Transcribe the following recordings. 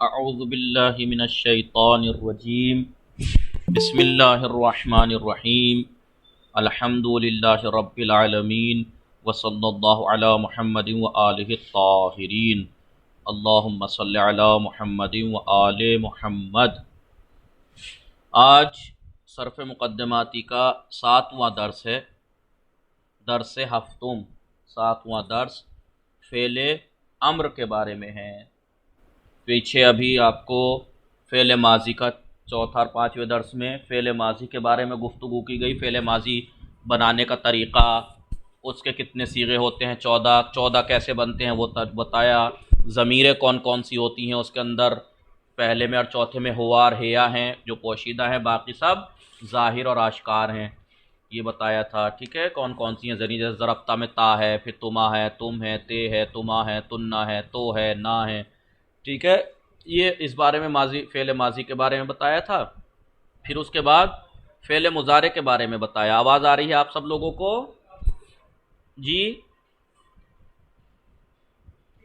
अऊज़ु बिल्लाहि मिनश शैतानिर रजीम। बिस्मिल्लाहिर रहमानिर रहीम। अल्हम्दुलिल्लाहि रब्बिल आलमीन व सल्लल्लाहु अला मुहम्मदिन व आलिहि त्ताहिरीन। अल्लाहुम्मा सल्लि अला मुहम्मदिन व आले मुहम्मद। आज सरफ़ मुक़द्दमाती का 7वां दर्स है। दर्स हफ्तुम 7वां दर्स फ़ेले अम्र के बारे में है। पीछे अभी आपको फ़ेल माजी का चौथा और 5वें दर्स में फ़ेल माजी के बारे में गुफ्तगू की गई। फ़ेल माजी बनाने का तरीक़ा, उसके कितने सीगे होते हैं, 14 कैसे बनते हैं वो बताया। ज़मीरें कौन कौन सी होती हैं उसके अंदर, पहले में और चौथे में हुआ और हेया हैं जो पोशीदा हैं, बाकी सब ज़ाहिर और आश्कार हैं, ये बताया था। ठीक है, कौन कौन सी हैं ज़री, जैसे ज़रफ़्ता में ता है, फिर तुमा है, तुम है, ते है, तुमा है, तुन्ना है, तो है, ना है। ठीक है, ये इस बारे में माजी फ़ेल माजी के बारे में बताया था। फिर उसके बाद फ़ेल मुज़ारे के बारे में बताया। आवाज़ आ रही है आप सब लोगों को? जी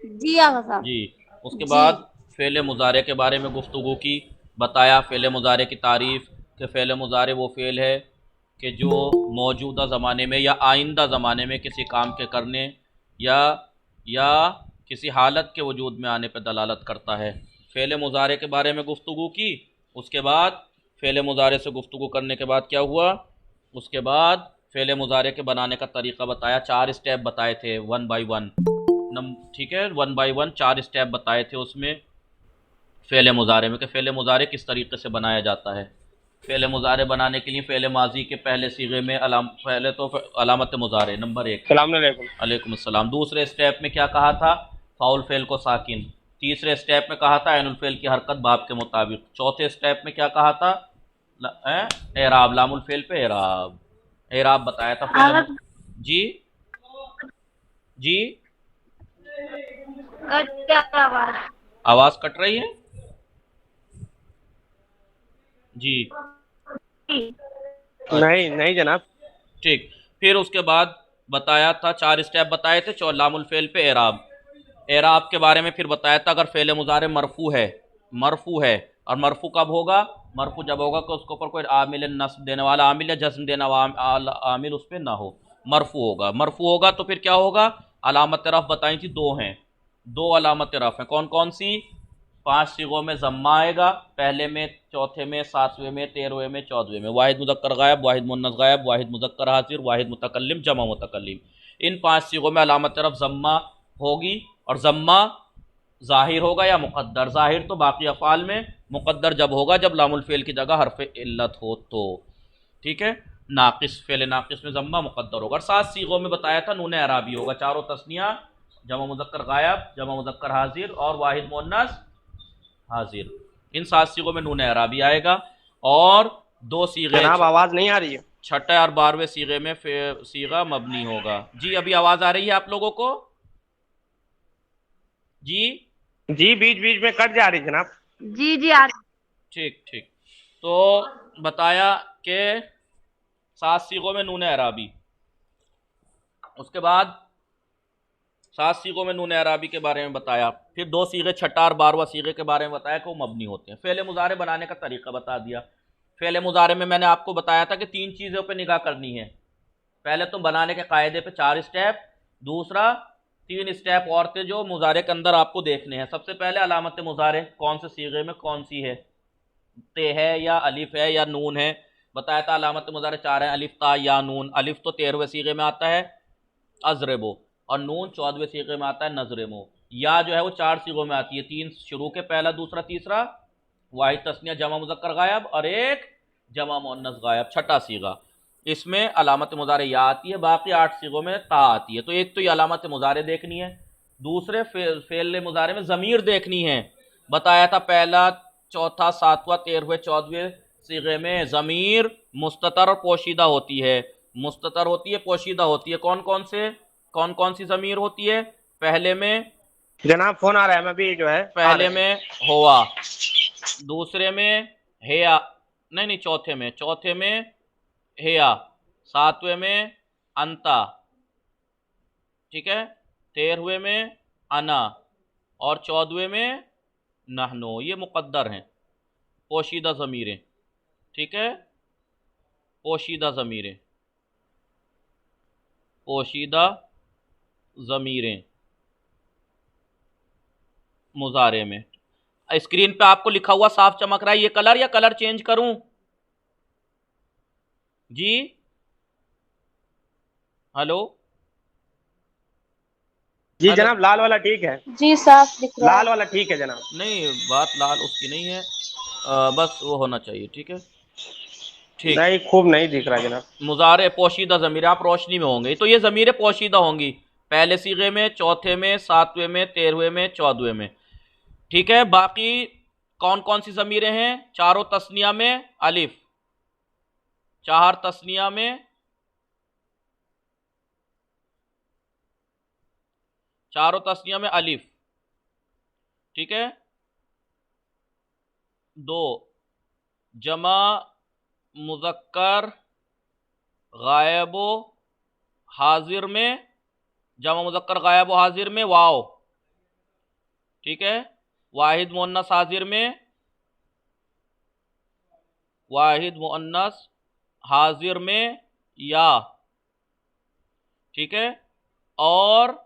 जी आगा साहब। जी। उसके जी बाद फ़ेल मुज़ारे के बारे में गुफ्तगू की, बताया फ़ेल मुज़ारे की तारीफ़ कि फ़ेल मुज़ारे वो फ़ेल है कि जो मौजूदा ज़माने में या आइंदा ज़माने में किसी काम के करने या या किसी हालत के वजूद में आने पर दलालत करता है। फ़ेल मुज़ारे के बारे में गुफ्तगू की। उसके बाद फ़ेल मुज़ारे से गुफ्तगू करने के बाद क्या हुआ, उसके बाद फ़ेल मुज़ारे के बनाने का तरीक़ा बताया। 4 स्टेप बताए थे, वन बाई वन। ठीक है, वन बाई वन 4 स्टेप बताए थे उसमें फ़ेल मुज़ारे में, कि फ़ेल मुज़ारे किस तरीके से बनाया जाता है। फ़ेल मुज़ारे बनाने के लिए फ़ेल माजी के पहले सीगे में पहले तो अलामत मुज़ारे नंबर 1। सलाम अलैकुम। अलैकुम अस्सलाम। दूसरे स्टेप में क्या कहा था, फ़ाउल फ़ेल को साकिन। तीसरे स्टेप में कहा था ऐनुल फ़ेल की हरकत बाब के मुताबिक। चौथे स्टेप में क्या कहा था, एराब, लामुल फ़ेल पे एराब। एराब बताया था आगा जी जी। कट क्या आवाज। आवाज़ कट रही है जी। जी नहीं अच्छा, नहीं जनाब। ठीक। फिर उसके बाद बताया था, 4 स्टेप बताए थे, लामुल फ़ेल पे एराब। एराब के बारे में फिर बताया था, अगर फ़ेल मुज़ारे मरफू है, और मरफू कब होगा, मरफू जब होगा कि उसके ऊपर कोई आमिल नस्ब देने वाला आमिल या जज्म देने वाला आमिल उस पर ना हो, मरफू होगा। मरफू होगा तो फिर क्या होगा, अलामत रफ़ बताई थी, 2 हैं, 2 अलामत रफ़ हैं। कौन कौन सी, 5 सिगों में ज़म्मा आएगा, पहले में, चौथे में, 7वें में, 13वें में, 14वें में। वाहिद मुज़क्कर गायब, वाहिद मुन्नस गायब, वाहिद मुज़क्कर हाजिर, वाहिद मुतकल्लिम, जमा मुतकल्लिम। इन 5 सिगों में अलामत रफ़ ज़म्मा होगी, और ज़म्मा ज़ाहिर होगा या मुक़द्दर। ज़ाहिर तो बाकी अफ़ाल में, मुक़द्दर जब होगा जब लामुल फ़ेल की जगह हरफ़ इल्लत हो तो। ठीक है, नाक़िस फ़ेल नाक़िस में ज़म्मा मुक़द्दर होगा। और 7 सीगों में बताया था नून अराबी होगा, चारों तस्निया, जमा मुज़क्कर गायब, जमा मुज़क्कर हाजिर और वाहिद मुअन्नस हाजिर। इन 7 सीगों में नून अराबी आएगा। और 2 सीगे, जनाब आवाज नहीं आ रही है। छठे और 12वें सीगे में सीगा मबनी होगा। जी, अभी आवाज़ आ रही है आप लोगों को? जी जी बीच बीच में कट जा रही जनाब। जी आ ठीक ठीक। तो बताया कि 7 सीगों में नून अराबी। उसके बाद 7 सीगों में नून अराबी के बारे में बताया। फिर 2 सीगे, छठा और 12वां सीगे के बारे में बताया कि वो मबनी होते हैं। फ़ेल मुज़ारे बनाने का तरीका बता दिया। फ़ेल मुज़ारे में मैंने आपको बताया था कि 3 चीज़ों पे निगाह करनी है। पहले तो बनाने के कायदे पे 4 स्टेप, दूसरा 3 स्टेप और थे जो मुज़ारे के अंदर आपको देखने हैं। सबसे पहले अलामत मुज़ारे कौन से सीगे में कौन सी है, ते है या अलिफ है या नून है। बताया था अलामत मुज़ारे 4 हैं, अलिफ, ता, या, नून। अलिफ तो 13वें सीगे में आता है, अजरबो, और नून 14वें सीगे में आता है, नजरमो। या जो है वो 4 सीगों में आती है, 3 शुरू के, पहला, दूसरा, तीसरा, वाहिद तस्निया जमा मुज़क्कर गायब, और एक जमा मुअन्नस गायब, छठा सीगा। इसमें अलामत मुज़ारे या आती है, बाकी 8 सीगों में ता आती है। तो एक तो ये अलामत मुज़ारे देखनी है। दूसरे फ़ेल मुज़ारे में ज़मीर देखनी है। बताया था पहला, चौथा, 7वां, 13वें, 14वें सीगे में ज़मीर मुस्ततर और पोशीदा होती है। मुस्ततर होती है, पोशीदा होती है। कौन कौन सी ज़मीर होती है? पहले में, जनाब फोन आ रहा है, मैं भी जो है आ पहले रहे हैं। में होआ, दूसरे में हेया, नहीं नहीं, चौथे में हेया, 7वें में अंता, ठीक है, 13वें में अना, और 14वें में नहनो, ये मुक़द्दर हैं, पोशीदा ज़मीरें, ठीक है, पोशीदा ज़मीरें, पोशीदा ज़मीरें मुज़ारे में। स्क्रीन पे आपको लिखा हुआ साफ चमक रहा है ये कलर, या कलर चेंज करूं? जी हेलो जी हेलो, जनाब, लाल वाला ठीक है। जी साफ दिख रहा है। लाल वाला ठीक है जनाब। नहीं बात लाल उसकी नहीं है, बस वो होना चाहिए, ठीक है, ठीक। नहीं, खूब नहीं दिख रहा जनाब। मुज़ारे पोशीदा ज़मीर, आप रोशनी में होंगे तो ये ज़मीरें पोशीदा होंगी, पहले सीगे में, चौथे में, सातवें में, 13वें में, 14वें में, ठीक है। बाकी कौन कौन सी ज़मीरें हैं? चारों तस्निया में अलिफ, चार तस्निया में, चारों तस्निया में अलिफ, ठीक है। दो जमा मुज़क्कर गायबो हाजिर में, जमा मुज़क्कर गायबो हाजिर में वाव, ठीक है। वाहिद मुअन्नस हाजिर में, वाहिद मुअन्नस हाजिर में या, ठीक है। और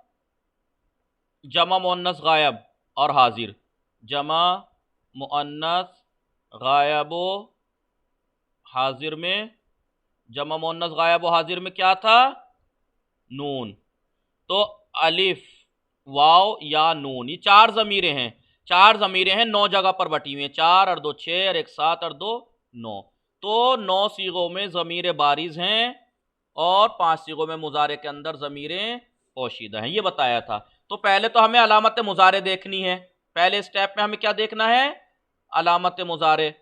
जमा मुअन्नस गायब और हाजिर, जमा मुअन्नस गायबो हाजिर में, जमा मुअन्नस गायब और हाजिर में क्या था? नून। तो अलिफ, वाव या नून, ये चार ज़मीरें हैं, चार ज़मीरें हैं, 9 जगह पर बटी हुई हैं, 4 और 2 6 और 1 7 और 2 9। तो 9 सीगों में ज़मीर बारिज हैं और 5 सीगों में मुज़ारे के अंदर ज़मीरें पोशीदा हैं, ये बताया था। तो पहले तो हमें अलामत मुज़ारे देखनी है, पहले स्टेप में हमें क्या देखना है? अलामत मुज़ारे।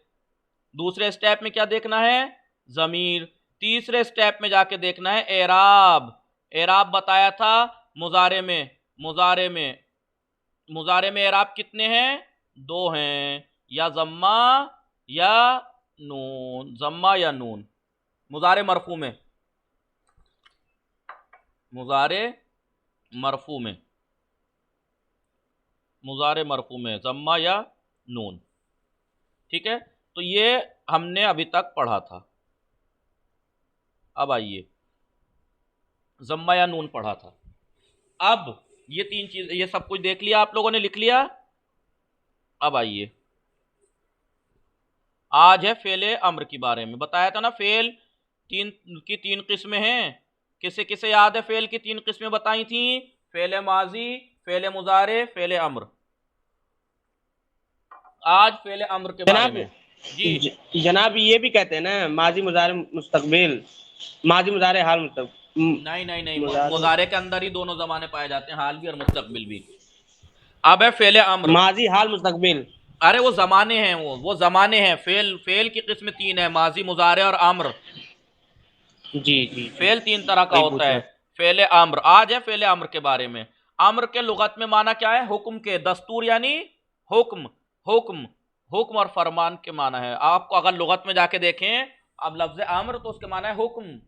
दूसरे स्टेप में क्या देखना है? ज़मीर। तीसरे स्टेप में जाके देखना है एराब। एराब बताया था मुज़ारे में, मुज़ारे में, मुज़ारे में एराब कितने हैं? 2 हैं, या ज़म्मा या नून, ज़म्मा या नून। मुज़ारे मरफू में, मुज़ारे मरफू में, मुज़ारे मरफू में ज़म्मा या नून, ठीक है। तो ये हमने अभी तक पढ़ा था। अब आइए, ज़म्मा या नून पढ़ा था। अब ये 3 चीज, ये सब कुछ देख लिया आप लोगों ने, लिख लिया। अब आइए, आज है फेले अम्र के बारे में। बताया था ना फेल की 3 किस्में हैं। किसे किसे याद है फेल की 3 किस्में बताई थी? फेले माजी, फेले मुजारे, फेले अम्र। आज फेले अम्र के बारे जनाब में। जी जनाब, ये भी कहते हैं ना, माजी मुजारे मुस्तकबिल, माजी मुजारे हाल नहीं नहीं नहीं, मुजारे के अंदर ही दोनों जमाने पाए जाते हैं, हाल भी और मुस्तकबिल भी। अब है फेले अम्र। माजी हाल मुस्तकबिल। अरे वो जमाने हैं, वो जमाने हैं। फेल फेल की किस्म 3 है, माजी, मुजारे और अम्र। जी जी, फेल 3 तरह का वही होता पूछ है। रहे। फेले अम्र, आज है फेले अम्र के बारे में। अम्र के लुगत में माना क्या है? हुक्म के, दस्तूर यानी हुक्म, हुक्म, हुक्म और फरमान के माना है। आपको अगर लुगत में जाके देखें अब लफ्ज अम्र, तो उसके माना है हुक्म।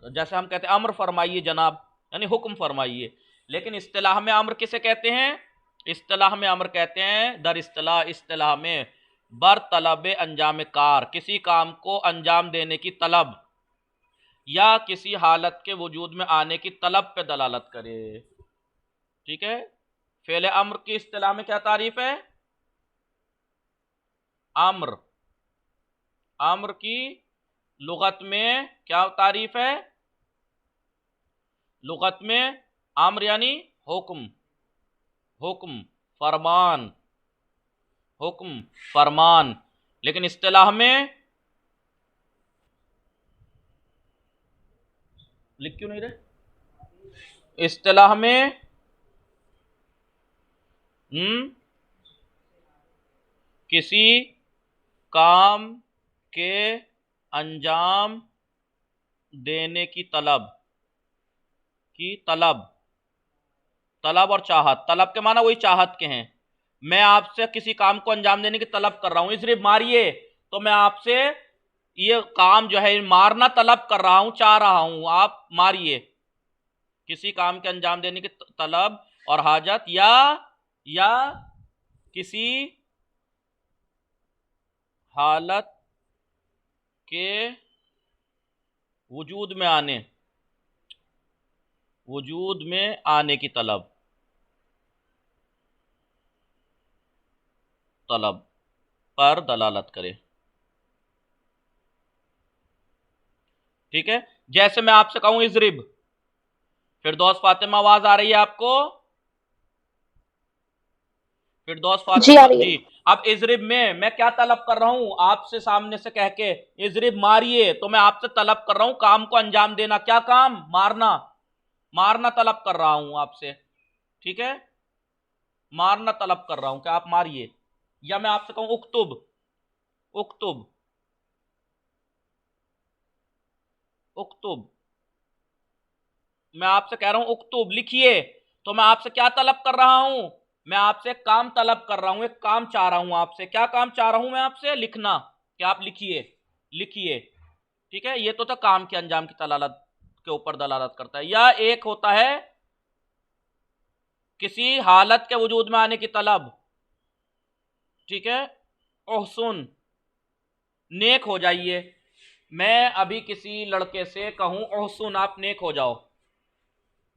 जैसे हम कहते हैं अम्र फरमाइए जनाब, यानी हुक्म फरमाइए। लेकिन इस्तिलाह में अम्र किसे कहते हैं? इस्तिलाह में अम्र कहते हैं दर इस्तिलाह, इस्तिलाह में बर तलब अंजाम कार, किसी काम को अंजाम देने की तलब या किसी हालत के वजूद में आने की तलब पे दलालत करे, ठीक है। फेले अम्र की इस्तिलाह में क्या तारीफ है? अम्र, अम्र की लुगत में क्या तारीफ है? लुगत में अम्र यानी हुक्म, हुक्म, फरमान, हुक्म, फरमान। लेकिन इस्तिलाह में लिख क्यों नहीं रहे? इस्तिलाह में किसी काम के अंजाम देने की तलब, की तलब, तलब और चाहत। तलब के माना वही चाहत के हैं। मैं आपसे किसी काम को अंजाम देने की तलब कर रहा हूं, सिर्फ मारिए, तो मैं आपसे ये काम जो है मारना तलब कर रहा हूं, चाह रहा हूं, आप मारिए। किसी काम के अंजाम देने की तलब और हाजत, या किसी हालत के वजूद में आने की तलब पर दलालत करे। ठीक है, जैसे मैं आपसे कहूं इजरिब, फिरदौस फातिमा आवाज आ रही है आपको? फिरदौस जी फातिमा आ रही है। जी। अब इजरिब में मैं क्या तलब कर रहा हूं आपसे, सामने से कह के इजरिब मारिए, तो मैं आपसे तलब कर रहा हूं काम को अंजाम देना। क्या काम? मारना तलब कर रहा हूं आपसे। ठीक है, मारना तलब कर रहा हूं कि आप मारिए। या मैं आपसे कहूं उक्तुब, मैं आपसे कह रहा हूं उक्तुब, लिखिए, तो मैं आपसे क्या तलब कर रहा हूं? मैं आपसे काम तलब कर रहा हूं, एक काम चाह रहा हूं आपसे। क्या काम चाह रहा हूं मैं आपसे? लिखना, कि आप लिखिए। ठीक है, ये तो था काम के अंजाम की दलालत के ऊपर दलालत करता है। या एक होता है किसी हालत के वजूद में आने की तलब। ठीक है, ओहसुन, नेक हो जाइए। मैं अभी किसी लड़के से कहूं ओहसुन, आप नेक हो जाओ।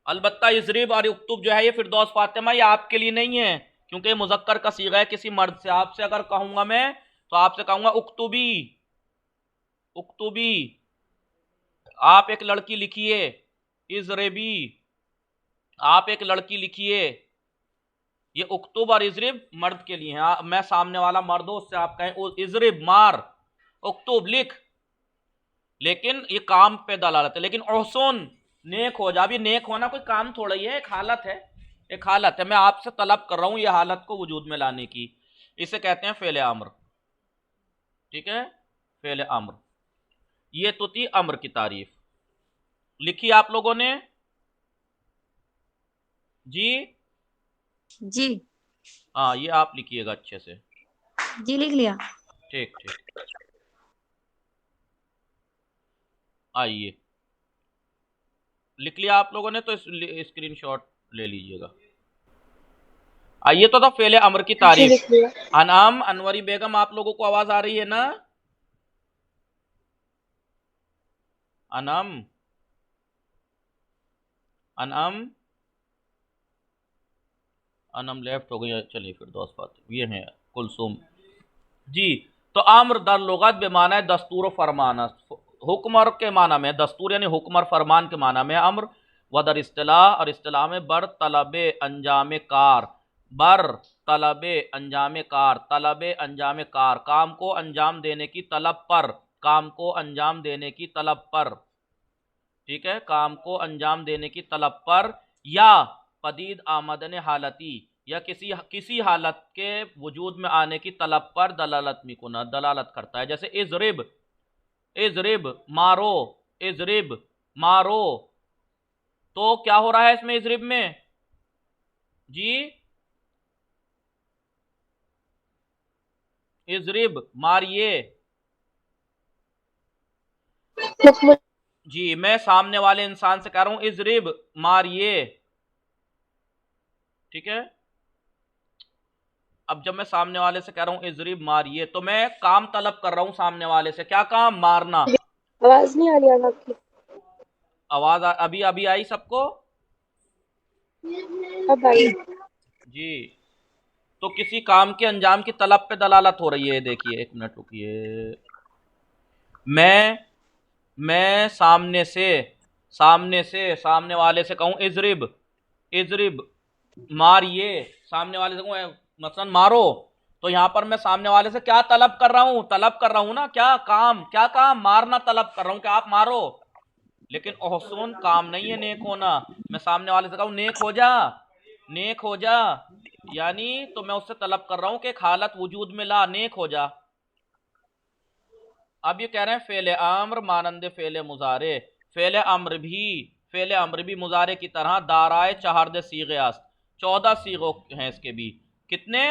अलबत्ता इजरिब और उक्तुब जो है ये फिरदौस फातिमा, ये आपके लिए नहीं है, क्योंकि मुजक्कर का सीगा है किसी मर्द से। आपसे अगर कहूंगा मैं, तो आपसे कहूंगा उक्तुबी, आप एक लड़की लिखिए। इजरेबी, आप एक लड़की लिखिए। ये उक्तुब और इजरिब मर्द के लिए है। मैं सामने वाला मर्द हो, उससे आप कहें इजरिब मार, उक्तुब लिख, लेकिन ये काम पे दलालत है। लेकिन ओहसुन, नेक हो जा, भी नेक होना कोई काम थोड़ा ही है, एक हालत है। मैं आपसे तलब कर रहा हूं ये हालत को वजूद में लाने की। इसे कहते हैं फेले अम्र। ठीक है, फेले अम्र। ये तो थी अम्र की तारीफ। लिखी आप लोगों ने जी? जी हाँ, ये आप लिखिएगा अच्छे से। जी लिख लिया। ठीक ठीक, आइए, लिख लिया आप लोगों ने तो स्क्रीनशॉट ले लीजिएगा। आइए, तो था फेले अम्र की जी तारीफ। लिख लिया। अनाम अनवरी बेगम, आप लोगों को आवाज आ रही है ना? अनम अनम अनम लेफ्ट हो गई। चलिए फिर दोस्त बात, ये है कुलसुम जी। तो अम्र दर लुगत बेमाना है दस्तूर फरमान, हुक्म और के माना में दस्तूर यानी हुक्म और फरमान के माना में अम्र। व दर इस्तिलाह, और इस्तिलाह में बर तलब अंजाम कार, बर तलब अंजाम कार, काम को अंजाम देने की तलब पर, काम को अंजाम देने की तलब पर। ठीक है, काम को अंजाम देने की तलब पर। या पदीद आमदन हालती, या किसी हालत के वजूद में आने की तलब पर दलालत मिकुना, दलालत करता है। जैसे इजरिब मारो, इजरिब मारो, तो क्या हो रहा है इसमें इजरिब में जी? इजरिब मारिए हुक्म। जी। मैं सामने वाले इंसान से कह रहा हूं इजरिब मारिए। ठीक है, अब जब मैं सामने वाले से कह रहा हूं इजरिब मारिए, तो मैं काम तलब कर रहा हूं सामने वाले से। क्या काम? मारना। आवाज नहीं आ रही है आपकी? आवाज अभी अभी आई सबको अब आई। जी? तो किसी काम के अंजाम की तलब पे दलालत हो रही है। देखिए, एक मिनट रुकिए। मैं सामने वाले से कहूं इजरिब मारिए, सामने वाले से कहूं मसलन मारो, तो यहां पर मैं सामने वाले से क्या तलब कर रहा हूं ना, क्या काम? मारना तलब कर रहा हूं कि आप मारो। लेकिन ओहसुन काम नहीं है नेक होना। मैं सामने वाले से कहूं नेक हो जा, यानी तो मैं उससे तलब कर रहा हूं कि एक हालत वजूद में ला, नेक हो जा। अब ये कह रहे हैं फेले अम्र मानंद फेले अम्र भी मुजारे की तरह दाराए चहारदे सीगे अस्त, 14 सीगो हैं इसके भी। कितने?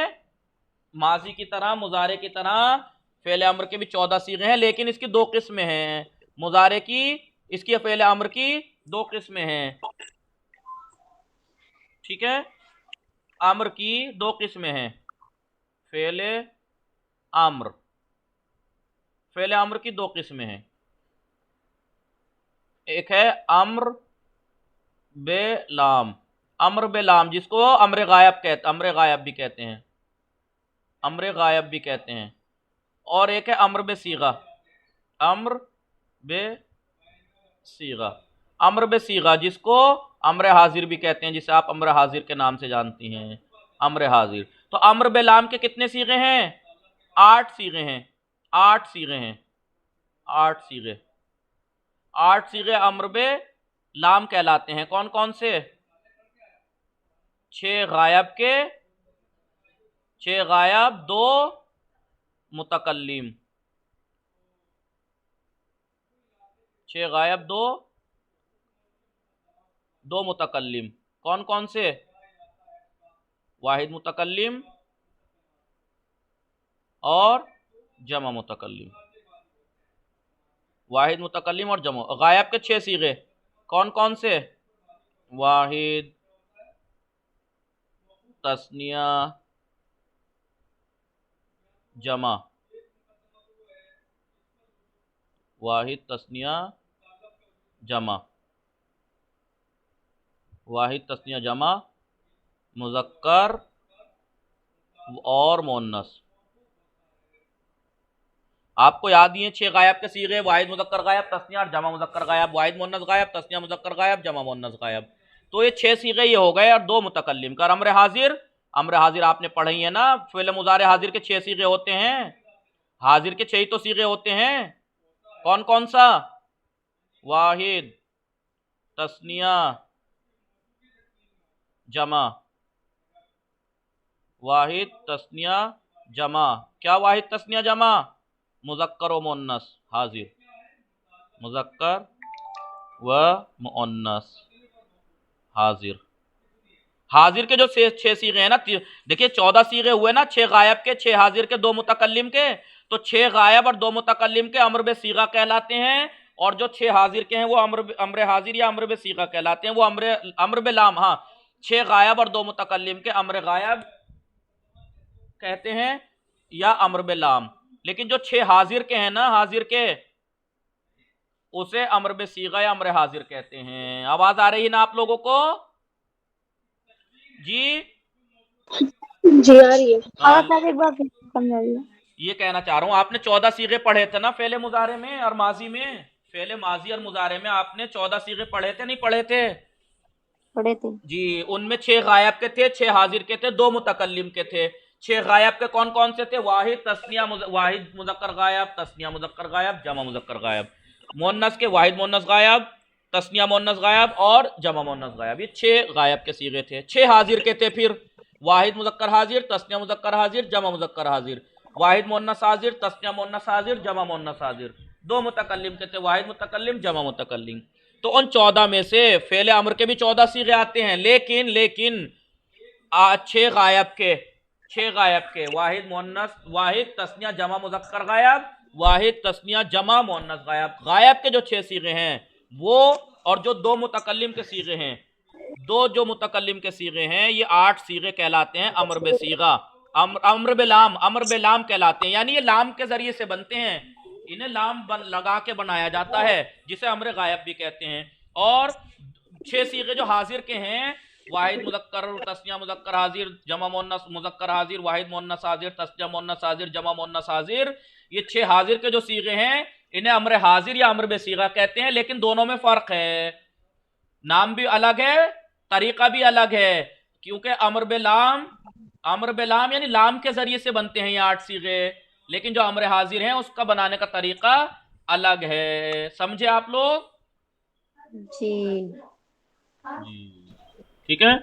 माजी की तरह मुजारे की तरह फेले अम्र के भी 14 सीगे हैं, लेकिन इसकी दो किस्में हैं। मुजारे की, इसकी फेले अम्र की दो किस्में हैं। ठीक है, अम्र की दो किस्में हैं। फेले अम्र फेले अम्र की दो किस्में हैं। एक है अम्र बे लाम, अम्र बे लाम जिसको अम्र गायब भी कहते हैं, अम्र गायब भी कहते हैं। और एक है अम्र बे सीगा, अम्र बे सीगा, अम्र बे सीगा जिसको अम्र हाजिर भी कहते हैं, जिसे आप अम्र हाजिर के नाम से जानती हैं, अम्र हाजिर। तो अम्र बे लाम के कितने सीगे हैं? 8 सीगे हैं, 8 सीगे हैं, 8 सीगे, 8 सीगे अम्र बे लाम कहलाते हैं। कौन कौन से? 6 गायब के, 6 गायब, 2 मुतकल्लिम, 6 गायब, 2 मुतकल्लिम। कौन कौन से? वाहिद मुतकल्लिम और जमा मुतकल्लिम, वाहिद मुतकल्लिम और जमा। गायब के 6 सीगे कौन कौन से? वाहिद, तस्निया, जमा, वाहिद, तस्निया, जमा, वाहिद, तस्निया, जमा, मुज़क्कर और मुअन्नस। आपको याद ही है 6 गायब के सीगे, वाहिद मुज़क्कर गायब, तस्निया और जमा मुज़क्कर गायब, वाहिद मुअन्नस गायब, तस्निया मुज़क्कर गायब, जमा मुअन्नस गायब। तो ये 6 सीगे ये हो गए और 2 मुतकल्लिम कर। अम्र हाजिर, अम्र हाजिर आपने पढ़ी है ना, फ़िल मुज़ारे हाजिर के 6 सीगे होते हैं, हाजिर के 6 ही तो सीगे होते हैं। कौन कौन सा? वाहिद, तस्निया, जमा, वाहिद, तस्निया, जमा। क्या वाहिद, तस्निया, जमा? मुज़क्कर व मुअन्नस हाजिर, मुज़क्कर व मुअन्नस हाजिर। हाजिर के जो 6 सीगे हैं ना, देखिए 14 सीगे हुए ना, 6 गायब के, 6 हाजिर के, 2 मुतकल्लिम के। तो 6 गायब और 2 मुतकल्लिम के अम्र बे सीगा कहलाते हैं, और जो 6 हाजिर के हैं वो अम्र हाजिर या अम्र बे सीगा कहलाते हैं, वो अम्र बे लाम। हाँ, 6 गायब और 2 मुतकल्लिम के अम्र गायब कहते हैं या अम्र बे लाम। लेकिन जो 6 हाजिर के हैं ना, हाजिर के, उसे अम्र बे सीगा या अम्र हाजिर कहते हैं। आवाज आ रही है ना आप लोगों को? जी जी आ रही है। एक बार फिर समझाइए। ये कहना चाह रहा हूं, आपने 14 सीगे पढ़े थे ना फेले मुजारे में और माजी में, फेले माजी और मुजारे में आपने 14 सीगे पढ़े थे, नहीं पढ़े थे? पढ़े थे जी। उनमें 6 गायब के थे, 6 हाजिर के थे, 2 मुतकल्लिम के थे। 6 गायब के कौन कौन से थे? वाहिद, तस्निया, वाहिद मुज़क्कर गायब, तस्निया मुज़क्कर गायब, जमा मुज़क्कर गायब। मुअन्नस के वाहिद मुअन्नस गायब, तस्निया मुअन्नस गायब और जमा मुअन्नस गायब। ये 6 गायब के सीगे थे। 6 हाजिर के थे फिर वाहिद मुज़क्कर हाजिर, तस्निया मुज़क्कर हाजिर, जमा मुज़क्कर हाजिर। वाहिद मुअन्नस हाजिर, तस्निया मुअन्नस हाजिर, जमा मुअन्नस हाजिर। 2 मुतकल्लिम के थे, वाहिद मुतकल्लिम, जमा मुतकल्लिम। तो उन 14 में से फेले अम्र के भी 14 सीगे आते हैं, लेकिन 6 गायब के, 6 गायब के, वाहिद मुअन्नस, वाहिद तस्निया जमा मुज़क्कर गायब, वाहिद तस्निया जमा मुअन्नस गायब। गायब के जो 6 सीगे हैं वो, और जो 2 मुतकल्लिम के सीगे हैं, 2 जो मुतकल्लिम के सीगे हैं, ये 8 सीगे कहलाते हैं अम्र बे सीगा, अम्र बे लाम कहलाते हैं। यानी ये लाम के जरिए से बनते हैं, इन्हें लाम लगा के बनाया जाता है, जिसे अम्र गायब भी कहते हैं। और 6 सीगे जो हाजिर के हैं, वाहिद मुज़क्कर, तस्निया मुज़क्कर हाजिर, जमा मुअन्नस मुज़क्कर हाजिर, वाहिद मुअन्नस हाजिर, तस्निया मुअन्नस हाजिर, जमा मुअन्नस हाजिर, ये 6 हाजिर के जो सीगे हैं इन्हें अम्र हाजिर या अम्र बे सीगा कहते हैं। लेकिन दोनों में फर्क है, नाम भी अलग है, तरीका भी अलग है, क्योंकि अम्र बे लाम यानी लाम के जरिए से बनते हैं ये 8 सीगे, लेकिन जो अम्र हाजिर हैं उसका बनाने का तरीका अलग है। समझे आप लोग? जी। ठीक है।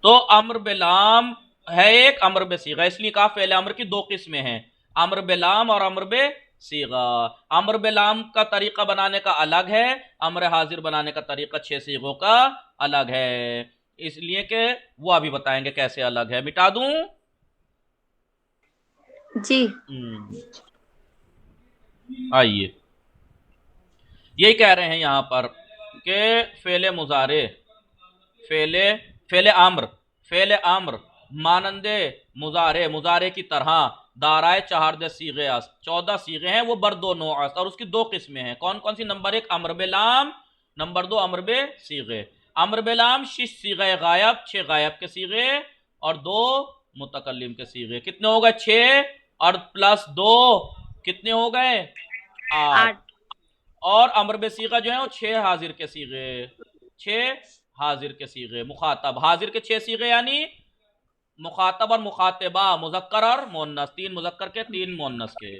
तो अम्र बे लाम है एक, अम्र बे सीगा, इसलिए कहा फेले अम्र की 2 किस्में हैं, अम्र बे लाम और अम्र बे सीगा। अम्र बे लाम का तरीका बनाने का अलग है, अम्र हाजिर बनाने का तरीका 6 सीगों का अलग है, इसलिए कि वो अभी बताएंगे कैसे अलग है। मिटा दूं? जी। आइए, यही कह रहे हैं यहां पर कि फेले मुजारे, फेले अम्र मानंदे मुजारे की तरह दाराए चहारदे सीगे अस्त, 14 सीगे हैं, वो बर्दो नो अस्त, और उसकी 2 किस्में हैं। कौन कौन सी? नंबर 1 अम्र बेलाम, नंबर 2 अम्र बे सीगे। अम्र बेलाम 6 सीगे गायब, 6 गायब के सीगे और 2 मुतकल्लिम के सीगे। कितने हो गए? 6 और प्लस 2 कितने हो गए? 8। 8। और अम्र बे सीगा जो है वो 6 हाजिर के सीगे, 6 हाजिर के सीगे। मुखातब हाजिर के 6 सीगे यानी मुखातब और मुखातबा, मुजक्कर और मुन्नस, 3 मुजक्कर के 3 मुन्नस के।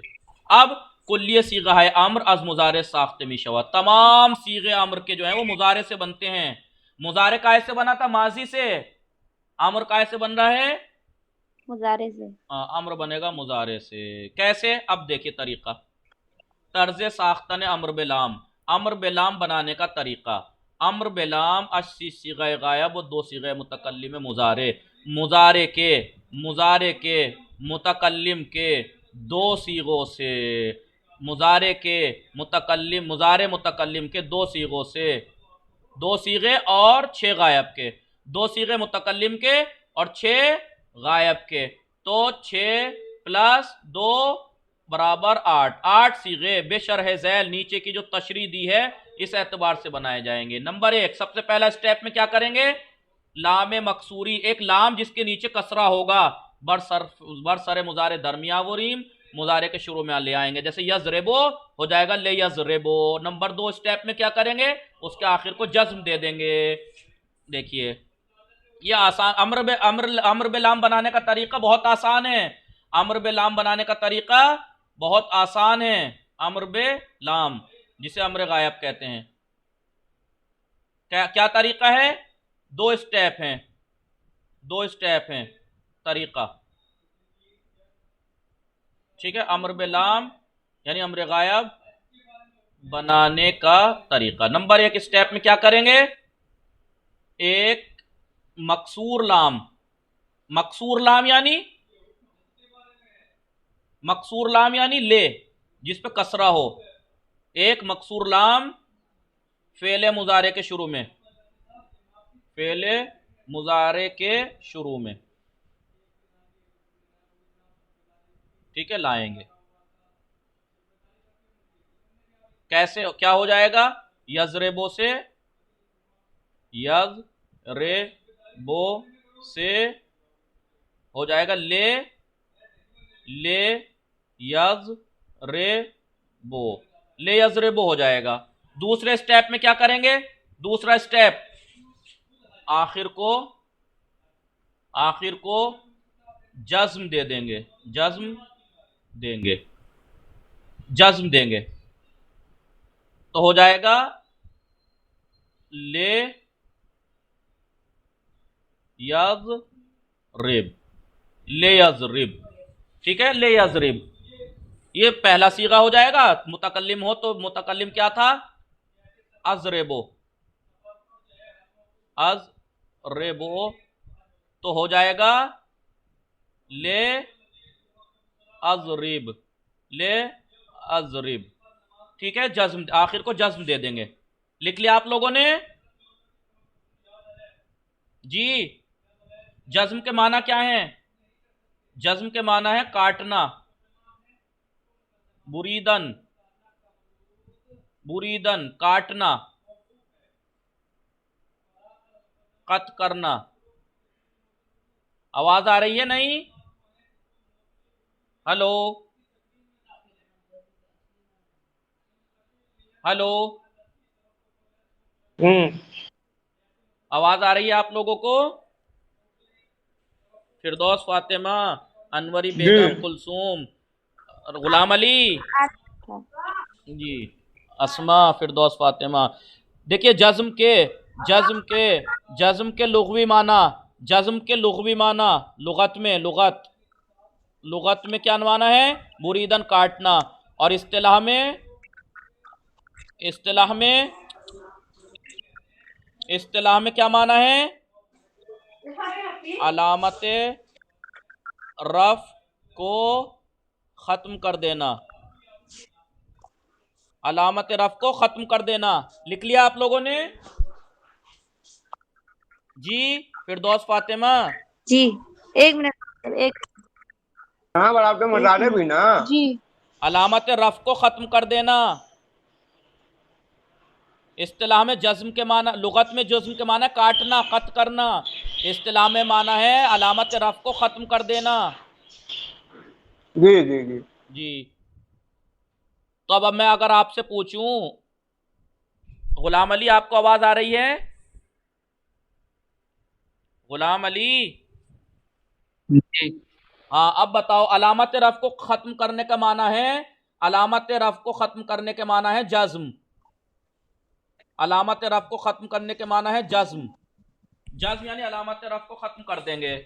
अब कुल्लिय सीगा है अम्र अज मुजारे साख्त मिशवा, तमाम सीगे अम्र के जो है वो मुजारे से बनते हैं। मुजारे काय से बना था? माजी से। अम्र काय से बन रहा है? मुजारे से। अम्र बनेगा मुजारे से। कैसे? अब देखिए तरीका, तर्ज साख्तन अम्र बेलाम, अम्र बेलाम बनाने का तरीका। अम्र बेलाम अस्सी सीगे गायब व 2 सीगे मुतकल्लिम मुजारे, मुजारे के मुतकल्लिम के 2 सीगों से, मुजारे के मुतकल्लिम, मुजारे मुतकल्लिम के 2 सीगों से, 2 सीगे और 6 गायब के, 2 सीगे मुतकल्लिम के और 6 गायब के, तो 6 प्लस 2 बराबर 8, 8 सीगे बेशरह झैल नीचे की जो तशरीह दी है इस एतबार से बनाए जाएंगे। नंबर 1 सबसे पहला स्टेप में क्या करेंगे? लाम मकसूरी, एक लाम जिसके नीचे कसरा होगा, बरसर मुजारे दरमिया वो रीम मुजारे के शुरू में ले आएंगे, जैसे यजरेबो हो जाएगा ले यजरेबो। नंबर 2 स्टेप में क्या करेंगे? उसके आखिर को जज्म दे देंगे। देखिए ये आसान, अम्र बे लाम बनाने का तरीका बहुत आसान है। अम्र बे लाम बनाने का तरीका बहुत आसान है। अम्र बे लाम जिसे अम्र गायब कहते हैं, क्या तरीका है? 2 स्टेप हैं, 2 स्टेप हैं तरीका, ठीक है। अम्र बे लाम यानी अम्र गायब बनाने का तरीका। नंबर 1 स्टेप में क्या करेंगे? एक मकसूर लाम, मकसूर लाम यानी ले जिस पे कसरा हो, एक मकसूर लाम फेले मुजारे के शुरू में, फेले मुजारे के शुरू में, ठीक है, लाएंगे। कैसे? क्या हो जाएगा? यजरेबो से, यजरेबो से हो जाएगा ले यजरेबो, ले यजरेबो हो जाएगा। दूसरे स्टेप में क्या करेंगे? दूसरा स्टेप आखिर को जज्म दे देंगे, जज्म देंगे तो हो जाएगा ले यजरिब, ठीक है, ले यजरिब। ये पहला सीगा हो जाएगा। मुतकल्लिम हो तो मुतकल्लिम क्या था? अजरेबो, तो हो जाएगा ले अजरिब, ठीक है। जज्म, आखिर को जज्म दे देंगे। लिख लिया आप लोगों ने जी? जज्म के माना क्या है? जज्म के माना है काटना, बुरीदन काटना, कत करना। आवाज आ रही है नहीं? हेलो हेलो, आवाज आ रही है आप लोगों को? फिरदौस, फातिमा, अनवरी बेगम, कुलसूम, गुलाम अली जी, अस्मा, फिरदौस, फातिमा। देखिए जज्म के लुग़वी माना, लुगत में क्या माना है? मुरीदन काटना। और इस्तिलाह में क्या माना है? अलामत रफ को खत्म कर देना, अलामत रफ को खत्म कर देना। लिख लिया आप लोगों ने जी? फिरदौस, फातिमा जी, 1 मिनट, हाँ बड़ा आपके मुजारे भी ना। जी। अलामत रफ को खत्म कर देना। इस्तिलाह में जज्म के माना, लुगत में जज्म के माना काटना, कत करना। इस्तिलाह में माना है अलामत रफ को खत्म कर देना। जी जी जी। जी। तो अब मैं अगर आपसे पूछूं, गुलाम अली आपको आवाज आ रही है? गुलाम अली, जी। हाँ अब बताओ, अलामत रफ को खत्म करने का माना है, अलामत रफ को खत्म करने के माना है जज्म। अलामत रफ को खत्म करने के माना है जज्म। जज्म यानी अलामत रफ को खत्म कर देंगे।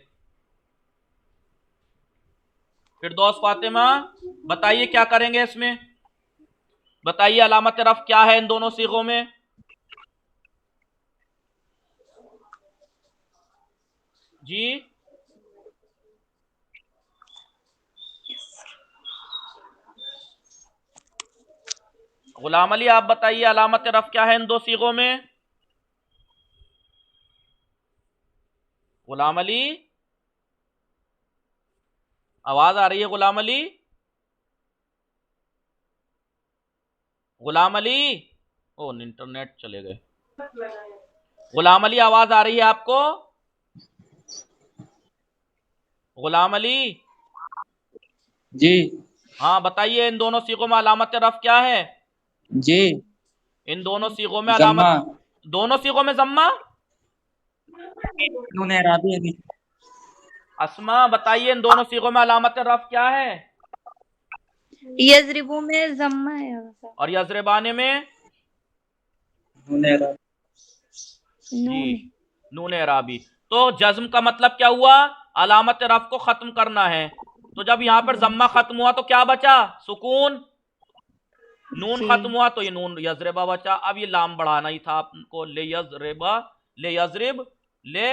फिरदौस फातिमा बताइए क्या करेंगे इसमें, बताइए अलामत रफ क्या है इन दोनों सीगों में। जी गुलाम अली आप बताइए अलामत रफ क्या है इन दो सीगों में। गुलाम अली, आवाज आ रही है गुलाम अली? गुलाम अली, ओ इंटरनेट चले गए। गुलाम अली आवाज आ रही है आपको? गुलाम अली, जी। हाँ बताइए इन दोनों सीगों में अलामत रफ क्या है? जी। इन दोनों सीगों में जम्मा। अलामत, दोनों सीगों में जम्मा। नून एराबी है। अस्मा बताइए इन दोनों सीगों में अलामत रफ क्या है? यजरिबू में जम्मा है और यजरबाने में? नून एराबी। जी नून। नून एराबी। तो जज्म का मतलब क्या हुआ? अलामत रफ को खत्म करना है। तो जब यहां पर जम्मा खत्म हुआ तो क्या बचा? सुकून। नून जी। खत्म हुआ तो ये नून यजरेबा बचा। अब ये लाम बढ़ाना ही था आपको, ले यजरेबा, ले यजरिब, ले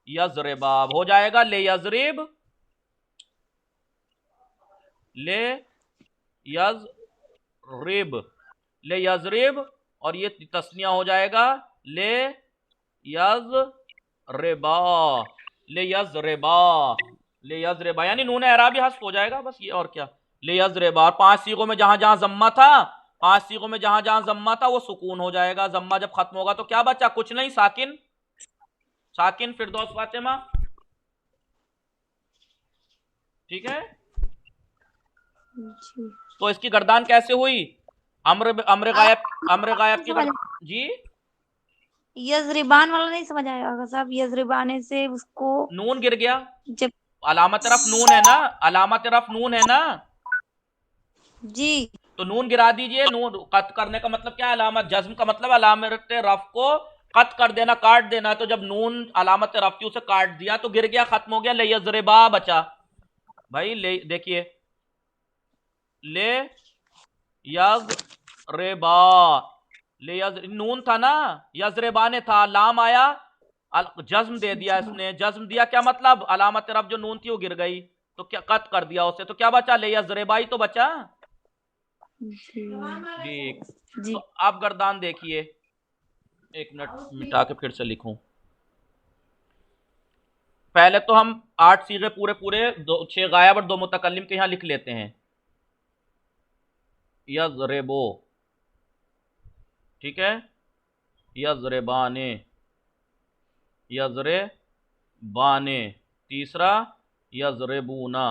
यजरेबा हो जाएगा, ले यजरिब, ले यजरिब, ले यजरिब, और ये तस्निया हो जाएगा, ले यजरेबा, ले यजरेबा, ले यजरेबा, यानी नून एराबी हस्फ हो जाएगा बस, ये और क्या। ले यजरेबा। और पांच सीगों में जहां जहां जम्मा था, पांच सीगों में जहां जहां जम्मा था वो सुकून हो जाएगा। जम्मा जब खत्म होगा तो क्या बचा? कुछ नहीं, साकिन। साकिन। फिरदौस फातिमा ठीक है। जी। तो इसकी गर्दान कैसे हुई? अम्र अम्र गायब, अम्र गायब की जी यजरिबान वाला नहीं समझ आया होगा साहब, यजरिबाने से उसको नून गिर गया। जब। अलामत तरफ नून है ना, अलामत तरफ नून है ना, जी। तो नून गिरा दीजिए। नून कत करने का मतलब क्या है? अलामत जज्म का मतलब अलामत रफ को कत कर देना, काट देना। तो जब नून अलामत रफ की उसे काट दिया तो गिर गया, खत्म हो गया, ले यजरेबा बचा। भाई ले देखिए, ले यजरेबा, ले नून था ना, यजरेबा ने था, लाम आया, जज्म दे दिया इसने। जज्म दिया क्या मतलब? अलामत तरफ जो नून थी वो गिर गई, तो क्या कत कर दिया उसे, तो क्या बचा? ले यजरेबा ही तो बचा। ठीक। जी। तो आप गर्दान देखिए, एक मिनट मिटा के फिर से लिखूं। पहले तो हम 8 सीगे पूरे पूरे, 6 गायब और 2 मुतकल्लिम के यहां लिख लेते हैं। यजरेबो, ठीक है, यजरेबाने, यजरेबाने। तीसरा यजरेबूना,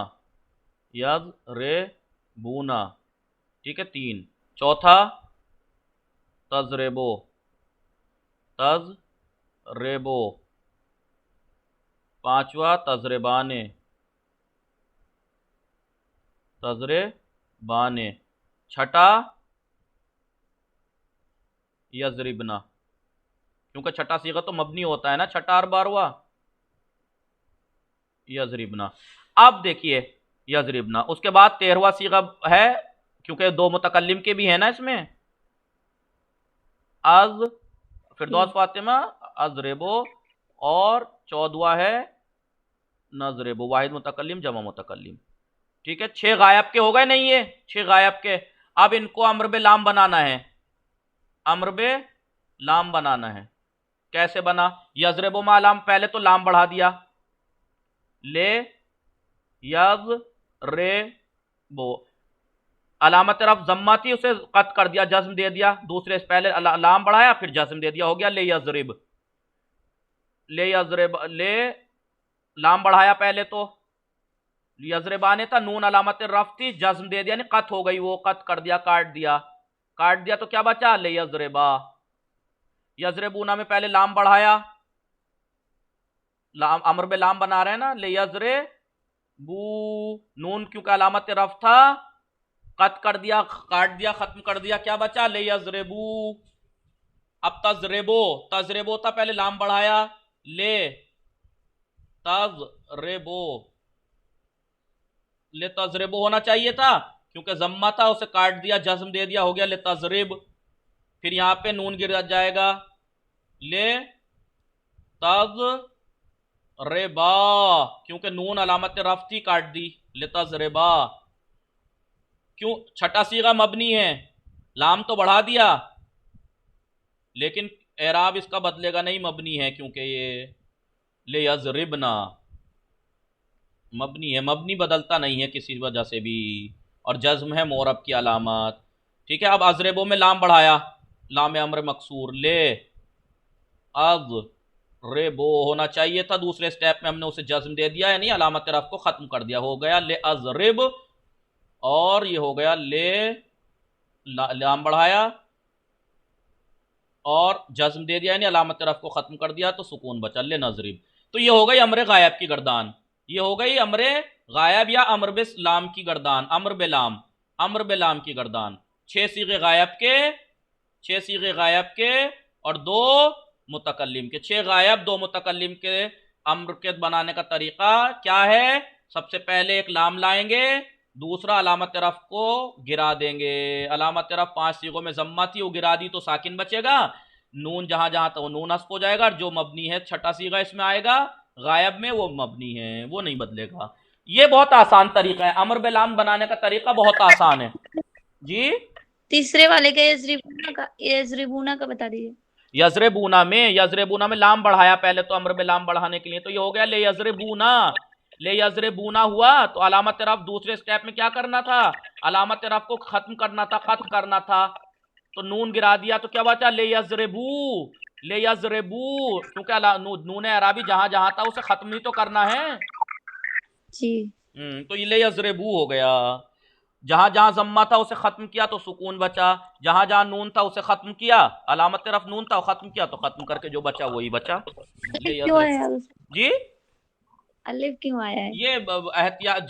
यजरेबूना, ठीक है 3। चौथा तजरेबो, तजरेबो। पांचवा तजरेबाने, तजरेबाने। छठा यजरिबना, क्योंकि छठा सीगा तो मबनी होता है ना, छठा और 12वां यजरिबना। अब देखिए यजरिबना, उसके बाद 13वां सीगा है, क्योंकि 2 मुतकल्लिम के भी है ना इसमें, अज, फिरदौस फातिमा, अजरेबो, और 14वां है नजरेबो, वाहिद मुतकल्लिम जमा मुतकल्लिम। ठीक है, 6 गायब के हो गए नहीं ये, 6 गायब के। अब इनको अम्र बे लाम बनाना है, अम्र बे लाम बनाना है। कैसे बना? यजरेबो मा लाम, पहले तो लाम बढ़ा दिया, ले यज रे बो। अलामत रफ जम्मा थी, उसे कत कर दिया, जज्म दे दिया, दूसरे से पहले लाम बढ़ाया फिर जज्म दे दिया, हो गया ले यजरिब। ले यजरिब, ले लाम बढ़ाया पहले तो यजरिबाने था, नून अलामत रफ थी, जज्म दे दिया, नहीं कत हो गई, वो कत कर दिया, काट दिया। काट दिया तो क्या बचा, ले यजरिबा। यजरिबूना में पहले लाम बढ़ाया, लाम अमर में लाम बना रहे हैं ना, ले यजरे बू, नून क्योंकि अलामत रफ था, कत कर दिया, काट दिया, खत्म कर दिया, क्या बचा, ले यजरेबू। अब तजरेबो, तजरेबो था, पहले लाम बढ़ाया, ले तजरेबो, ले तजरेबो होना चाहिए था, क्योंकि जम्मा था, उसे काट दिया, जज्म दे दिया, हो गया ले तजरिब। फिर यहां पे नून गिर जाएगा, ले तजरेबा, क्योंकि नून अलामत रफ थी, काट दी, ले तजरेबा। क्यों, छठा सीगा मबनी है, लाम तो बढ़ा दिया लेकिन एराब इसका बदलेगा नहीं, मबनी है, क्योंकि ये ले यजरिबना मबनी है, मबनी बदलता नहीं है किसी वजह से भी, और जज्म है मोरब की अलामत। ठीक है, अब अजरेबो में लाम बढ़ाया, लाम अमर मकसूर, ले अजरेबो होना चाहिए था, दूसरे स्टेप में हमने उसे जज्म दे दिया, यानी अलामत रफ को खत्म कर दिया, हो गया ले अजरिब, और ये हो गया ले लाम बढ़ाया और जज्म दे दिया, यानी अलामत रफ को खत्म कर दिया, तो सुकून बचा, ले नजरिब। तो ये हो गई अमर गायब की गर्दान, ये हो गई अमर गायब या अमर बे लाम की गर्दान, अमर बे लाम, अमर बे लाम की गर्दान। 6 सीगे गायब के, 6 सीगे गायब के और 2 मुतकल्लिम के, 6 गायब 2 मुतकल्लिम के अम्र के बनाने का तरीका क्या है, सबसे पहले एक लाम लाएंगे, दूसरा अलामत रफ को गिरा देंगे, अलामत रफ 5 सीगों में जम्मा थी, वो गिरा दी तो साकिन बचेगा, नून जहां जहां तो नून हस्फ हो जाएगा, जो मबनी है छठा सीगा इसमें आएगा, गायब में वो मबनी है, वो नहीं बदलेगा। ये बहुत आसान तरीका है, अमर बेलाम बनाने का तरीका बहुत आसान है जी। तीसरे वाले का यजरिबूना का बता दीजिए। यजरेबूना में लाम बढ़ाया पहले तो अमर बेलाम बढ़ाने के लिए, तो ये हो गया ले यजरेबूना, ले यजरेबूना हुआ, तो अलामत रफ दूसरे स्टेप में क्या करना था, अलामत रफ को खत्म करना था, कत्ल करना था, तो नून गिरा दिया, तो क्या बचा, ले यजरेबू, ले यजरेबू, क्योंकि नून अराबी जहां जहां था उसे खत्म ही तो करना है जी। तो ये ले यजरेबू हो गया, जहां जहां जम्मा था उसे खत्म किया तो सुकून बचा, जहां जहां नून था उसे खत्म किया, अलामत तरफ नून था खत्म किया, तो खत्म करके जो बचा वही बचा। क्यों आया जी, अलिफ क्यों आया है? ये एहतियात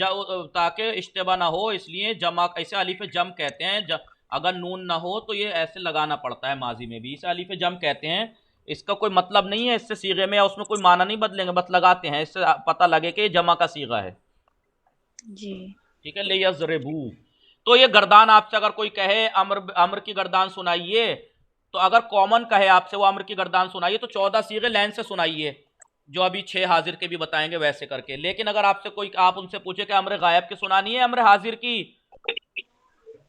ताकि इश्तिबा ना हो, इसलिए जमा ऐसे अलिफ जम कहते हैं, अगर नून ना हो तो ये ऐसे लगाना पड़ता है, माजी में भी इसे अलिफ जम कहते हैं, इसका कोई मतलब नहीं है, इससे सीगे में या उसमें कोई माना नहीं बदलेंगे, बस लगाते हैं, इससे पता लगे कि जमा का सीगा है जी। ठीक है, ले यजरेबू। तो ये गर्दान आपसे अगर कोई कहे अम्र की गर्दान सुनाइए, तो अगर कॉमन कहे आपसे वो अम्र की गर्दान सुनाइए, तो 14 सीगे लाइन से सुनाइए, जो अभी 6 हाजिर के भी बताएंगे वैसे करके। लेकिन अगर आपसे कोई, आप उनसे पूछे कि अम्र गायब की सुनानी है अम्र हाजिर की,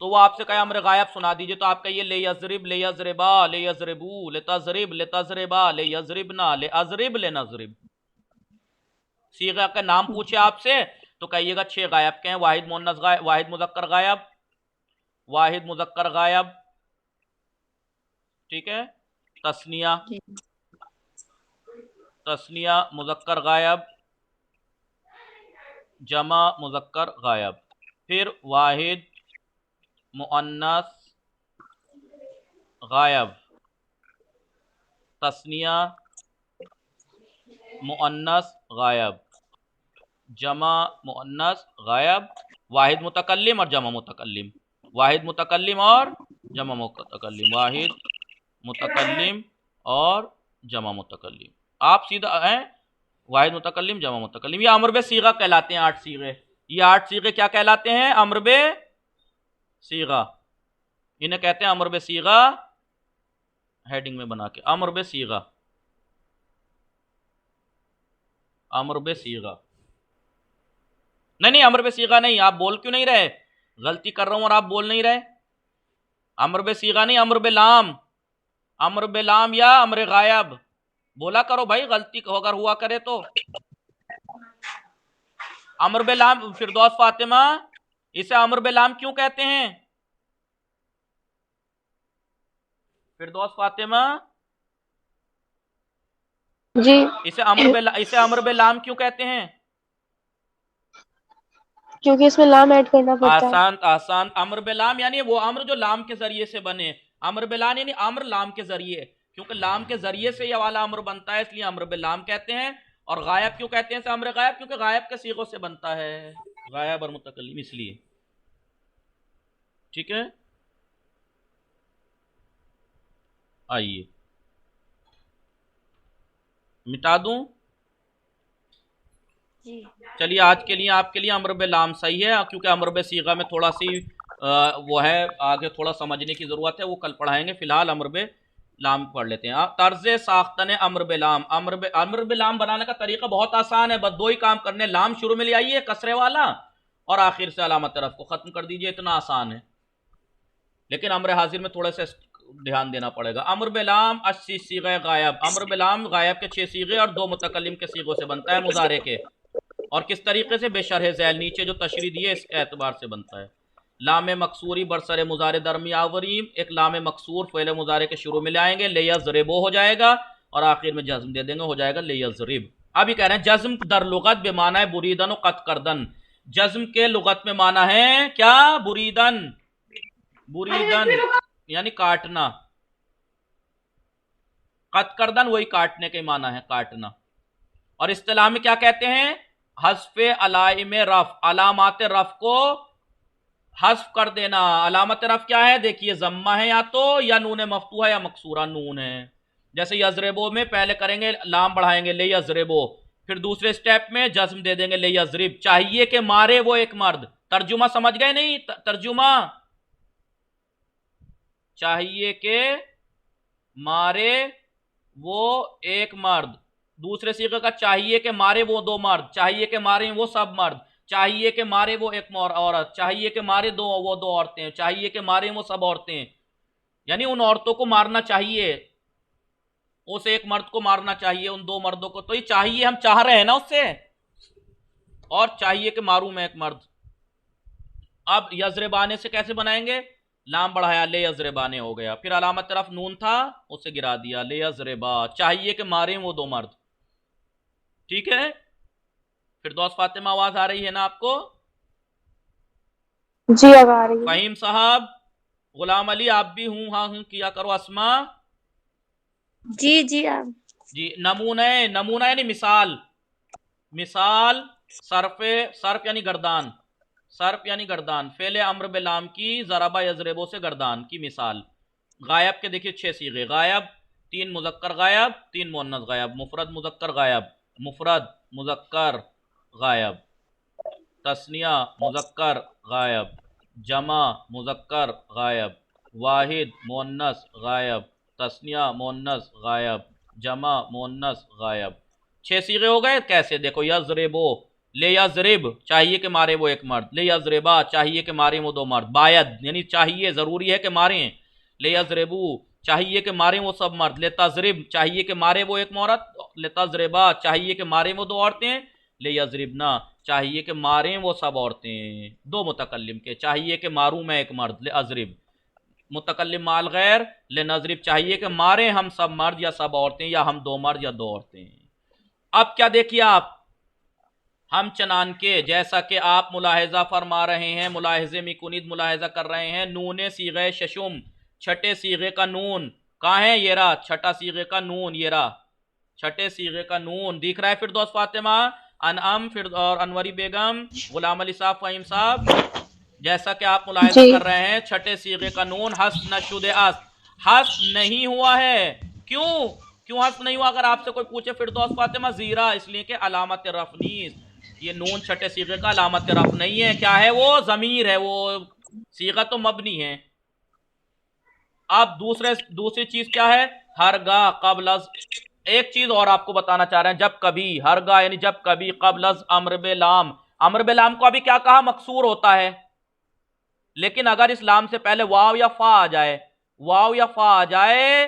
तो वो आपसे कहे अम्र गायब सुना दीजिए, तो आप कहिए ले यजरिब, ले यजरिबा, ले यजरिबू, ले तजरिब, ले तजरिबा, ले यजरिबना, ले अजरिब, ले नजरिब। सीगा का नाम पूछे आपसे तो कहिएगा 6 गायब के हैं, वाहिद मुन्नस गायब, वाहिद मुजक्कर गायब, वाहिद मुजक्कर गायब, ठीक है, तस्निया, तस्निया मुजक्कर गायब, जमा मुजक्कर गायब, फिर वाहिद मुअन्नस गायब, तस्निया मुअन्नस गायब, जमा मुअन्नस गायब, वाहिद मुतकल्लिम और जमा मुतकल्लिम, वाहिद मुतकल्लिम और जमा मुतकल्लिम, वाहिद मुतकल्लिम और जमा मुतकल्लिम। आप सीधा हैं वाहिद मुतकल्लिम जमा मुतकल्लिम, ये अम्र बे सीगा कहलाते हैं, 8 सीगे, ये 8 सीगे क्या कहलाते हैं, अम्र बे सीगा, इन्हें कहते हैं अम्र बे सीगा, हेडिंग में बना के अम्र बे सीगा, अम्र बे सीगा, नहीं अम्र बे सीगा नहीं, आप बोल क्यों नहीं रहे, गलती कर रहा हूं और आप बोल नहीं रहे, अम्र बे सीगा नहीं, अम्र बे लाम, अम्र बे लाम या अम्र गायब, बोला करो भाई, गलती अगर हुआ करे तो। अमर बेलाम, फिरदौस फातिमा, इसे अमर बेलाम क्यों कहते हैं? फिरदौस फातिमा, जी इसे अमर बेलाम क्यों कहते हैं? क्योंकि इसमें लाम ऐड करना पड़ता है। आसान आसान। अमर बेलाम यानी वो अमर जो लाम के जरिए से बने। अमर बेलाम यानी अमर लाम के जरिए, क्योंकि लाम के जरिए से यह वाला अमर बनता है, इसलिए अमर बेलाम कहते हैं। और गायब क्यों कहते हैं इसे अमर गायब? क्योंकि गायब के सीगों से बनता है, गायब और मुतकल्लिम, इसलिए। ठीक है, आइए मिटा दूं। जी चलिए आज के लिए आपके लिए अमर बेलाम सही है, क्योंकि अमर बे सीगा में थोड़ा सी वो है, आगे थोड़ा समझने की जरूरत है, वो कल पढ़ाएंगे। फिलहाल अमर बे लाम पढ़ लेते हैं। तर्ज साख्तन अमर बेलाम। अमर बेलाम बनाने का तरीका बहुत आसान है, बस दो ही काम करने। लाम शुरू में ले आइए कसरे वाला, और आखिर से अलामत तरफ को खत्म कर दीजिए, इतना आसान है। लेकिन अमर हाजिर में थोड़ा सा ध्यान देना पड़ेगा। अमर बेलाम 80 सीगे गायब। अमर बेलाम गायब के 6 सीगे और 2 मुतकल्लिम के सीगों से बनता है, मुजारे के। और किस तरीके से? बेशरह ज़ैल, नीचे जो तशरीह दी है इस एतबार से बनता है। लाम मकसूरी बरसर मुजारे दरमियावरीम, एक लाम मकसूर फ़ेल मुजारे के शुरू में लाएंगे, ले यज़रिबो हो जाएगा, और आखिर में जज्म दे देंगे, हो जाएगा ले यज़रिब। अभी कह रहे हैं जज्म दर लुगत बेमाना है बुरीदन और कत करदन। जज्म के लुगत में माना है क्या? बुरीदन, बुरीदन यानी काटना, कत करदन वही काटने के माना है, काटना। और इस्तिलाह में क्या कहते हैं? हस्फे अलाइम रफ, अलामात रफ को हस्फ कर देना। अलामत रफ क्या है? देखिए जम्मा है या तो, या नून मफ्तूह है, या मकसूरा नून है। जैसे यजरेबो में पहले करेंगे लाम बढ़ाएंगे ले यजरेबो, फिर दूसरे स्टेप में जज्म दे देंगे ले यजरिब। चाहिए कि मारे वो एक मर्द। तर्जुमा समझ गए? नहीं तर्जुमा, चाहिए कि मारे वो एक मर्द। दूसरे सीगे का चाहिए कि मारे वो 2 मर्द, चाहिए कि मारे वो सब मर्द, चाहिए कि मारे वो एक औरत, चाहिए कि मारे वो 2 औरतें, चाहिए कि मारे वो सब औरतें। यानी उन औरतों को मारना चाहिए, उस एक मर्द को मारना चाहिए, उन 2 मर्दों को। तो ये चाहिए हम चाह रहे हैं ना उससे, और चाहिए कि मारू मैं एक मर्द। अब यजरेबाने से कैसे बनाएंगे? लाम बढ़ाया ले यजरेबाने हो गया, फिर अलामत तरफ नून था उसे गिरा दिया, ले यजरेबा, चाहिए कि मारे वो 2 मर्द। ठीक है, फिरदौस फातिमा आवाज आ रही है ना आपको? जी अब आ रही है। फहीम साहब, गुलाम अली आप भी हूं हाँ हूं किया करो। अस्मा जी जी आप जी। नमूना, नमूना यानी मिसाल, मिसाल सरफे, सर्फ यानी गर्दान, सर्फ यानी गर्दान। फेले अम्र बेलाम की जराबा यजरेबो से गर्दान की मिसाल। गायब के देखिए 6 सीगे। गायब 3 मुजक्कर गायब, 3 मुन्नस गायब। मुफरद मुजक्कर गायब, मुफरद मुजक्कर गायब। तस्निया मुजक्कर गायब, जमा मुजक्कर गायब, वाहिद मुन्नस गायब, तस्निया मुन्नस गायब, जमा मुन्नस गायब। 6 सीगे हो गए। कैसे? देखो यजरेबो, ले यजरिब चाहिए कि मारे वो एक मर्द, ले यजरेबा चाहिए कि मारे वो 2 मर्द। बायद यानी चाहिए, जरूरी है कि मारे, ले यजरेबू चाहिए कि मारे वो सब मर्द। ले तजरिब चाहिए कि मारे वो एक औरत, ले तजरिबा चाहिए कि मारे वो 2 औरतें, ले यजरिबना चाहिए कि मारे वो सब औरतें। 2 मुतकल्लिम के, चाहिए कि मारू मैं एक मर्द, ले अजरिब। मुतकल्लिम माल गैर, ले नजरिब चाहिए कि मारे हम सब मर्द या सब औरतें, या हम 2 मर्द या 2 औरतें। अब क्या देखिए आप, हम चनान के जैसा कि आप मुलाहिजा फरमा रहे हैं, मुलाहिजे में कुनीद मुलाहिजा कर रहे हैं, नूने सीगे शशुम, छठे सीगे का नून कहाँ है? ये रहा छठा सीगे का नून, ये रहा छठे सीगे का नून दिख रहा है। फिरदौस फातिमा, अनअम, फिर और अनवरी बेगम, गुलाम अली साहब, फहीम साहब, जैसा कि आप मुलाहिजा कर रहे हैं, छठे सीगे का नून हस नशुदे अस, हस नहीं हुआ है। क्यों? क्यों हस नहीं हुआ? अगर आपसे कोई पूछे फिरदौस फातिमा, जीरा, इसलिए कि अलामत रफनीस, ये नून छठे सीगे का अलामत रफ नहीं है। क्या है वो? जमीर है, वो सीगा तो मबनी है। अब दूसरी चीज क्या है? हरगा कबलज। एक चीज और आपको बताना चाह रहे हैं, जब कभी, हरगा यानी जब कभी, कबलज अम्र बेलाम, अम्र बेलाम को अभी क्या कहा? मकसूर होता है। लेकिन अगर इस लाम से पहले वाव या फा आ जाए, वाव या फा आ जाए,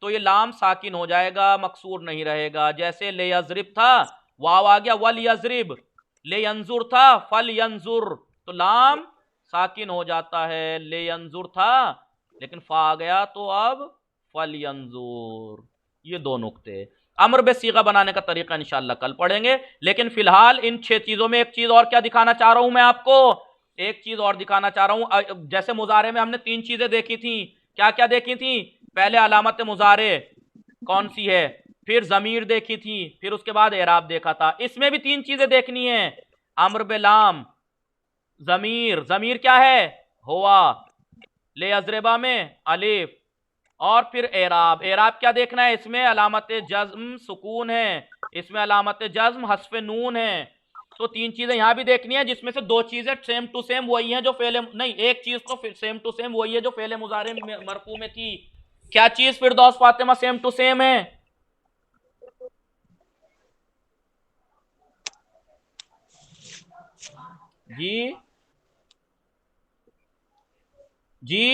तो ये लाम साकिन हो जाएगा, मकसूर नहीं रहेगा। जैसे ले यजरिब था, वाव आ गया वल यजरिब, ले यंजुर था फल यंजुर, तो लाम साकिन हो जाता है, ले यंजुर था लेकिन फा आ गया तो अब फल यंजुर। ये दो नुक्ते। अम्र बे सीगा बनाने का तरीका इंशाल्लाह कल पढ़ेंगे, लेकिन फिलहाल इन 6 चीजों में एक चीज और क्या दिखाना चाह रहा हूं मैं आपको, एक चीज और दिखाना चाह रहा हूं। जैसे मुजारे में हमने 3 चीजें देखी थी, क्या क्या देखी थी? पहले अलामत मुजारे कौन सी है, फिर जमीर देखी थी, फिर उसके बाद एराब देखा था। इसमें भी 3 चीजें देखनी है, अम्र बे लाम, जमीर, जमीर क्या है? हुआ, ले अजरेबा में अलिफ, और फिर एराब। एराब क्या देखना है? इसमें अलामत जज्म सुकून है, इसमें अलामत जज्म हस्फ नून है। तो 3 चीजें यहां भी देखनी है, जिसमें से 2 चीजें सेम टू सेम वही हैं जो फेले, नहीं एक चीज तो सेम टू सेम वही है जो फेले मुजारे मरफू में थी। क्या चीज फिरदौस फातिमा सेम टू सेम है? जी जी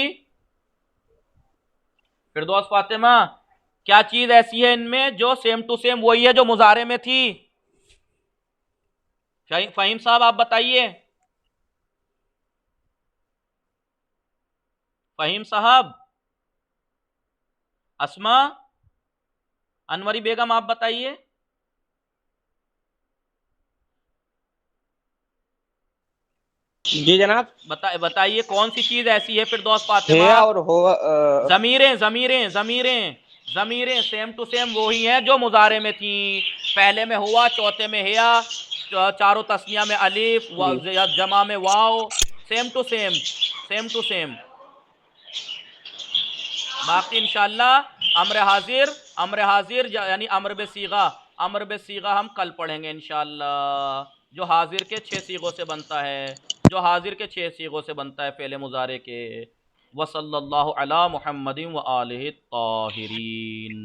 फिरदौस फातिमा, क्या चीज ऐसी है इनमें जो सेम टू सेम वही है जो मुजारे में थी? फहीम साहब आप बताइए, फहीम साहब, अस्मा, अनवरी बेगम आप बताइए। जी जनाब। बताइए कौन सी चीज ऐसी है फिरदौस फातिमा? है और हो जमीरें, जमीरें, जमीरें, जमीरें सेम टू सेम वही हैं जो मुजारे में थी। पहले में हुआ, चौथे में हिया, चारों तस्निया में अलिफ, जमा में वाव, same to same, same to same. बाकी इंशाल्लाह अम्र हाजिर यानी अम्र बे सीगा, अम्र बे सीगा हम कल पढ़ेंगे इंशाल्लाह, जो हाजिर के 6 सीगों से बनता है, जो हाजिर के 6 सीगों से बनता है फेले मुजारे के। वसल्लल्लाहु अला मुहम्मदिन व आलिहि ताहिरीन।